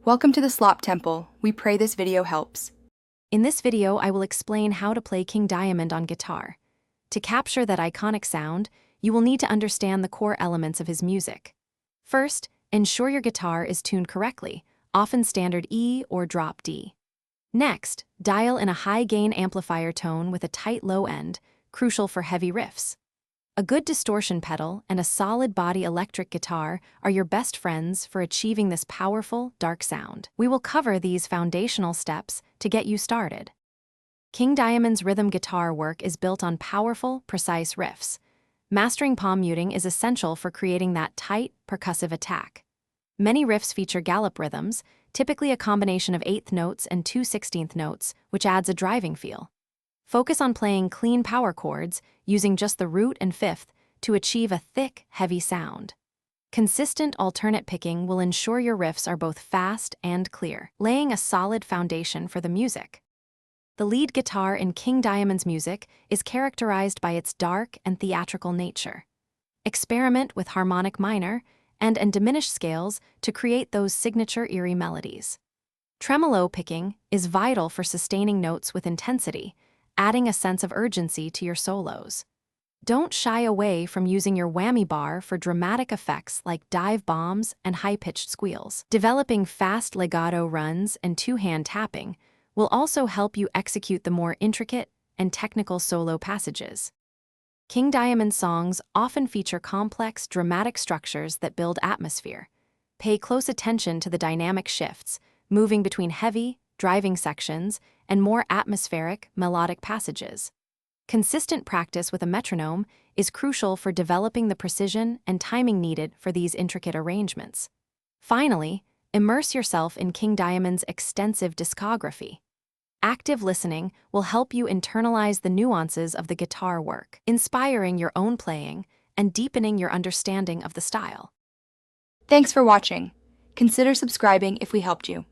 Welcome to the Slop Temple. We pray this video helps. In this video, I will explain how to play King Diamond on guitar. To capture that iconic sound, you will need to understand the core elements of his music. First, ensure your guitar is tuned correctly, often standard E or drop D. Next, dial in a high-gain amplifier tone with a tight low end, crucial for heavy riffs. A good distortion pedal and a solid body electric guitar are your best friends for achieving this powerful, dark sound. We will cover these foundational steps to get you started. King Diamond's rhythm guitar work is built on powerful, precise riffs. Mastering palm muting is essential for creating that tight, percussive attack. Many riffs feature gallop rhythms, typically a combination of 8th notes and 2/16th notes, which adds a driving feel. Focus on playing clean power chords, using just the root and fifth to achieve a thick, heavy sound. Consistent alternate picking will ensure your riffs are both fast and clear, laying a solid foundation for the music. The lead guitar in King Diamond's music is characterized by its dark and theatrical nature. Experiment with harmonic minor and diminished scales to create those signature eerie melodies. Tremolo picking is vital for sustaining notes with intensity, adding a sense of urgency to your solos. Don't shy away from using your whammy bar for dramatic effects like dive bombs and high-pitched squeals. Developing fast legato runs and two-hand tapping will also help you execute the more intricate and technical solo passages. King Diamond's songs often feature complex, dramatic structures that build atmosphere. Pay close attention to the dynamic shifts, moving between heavy, driving sections and more atmospheric, melodic passages. Consistent practice with a metronome is crucial for developing the precision and timing needed for these intricate arrangements. Finally, immerse yourself in King Diamond's extensive discography. Active listening will help you internalize the nuances of the guitar work, inspiring your own playing and deepening your understanding of the style. Thanks for watching. Consider subscribing if we helped you.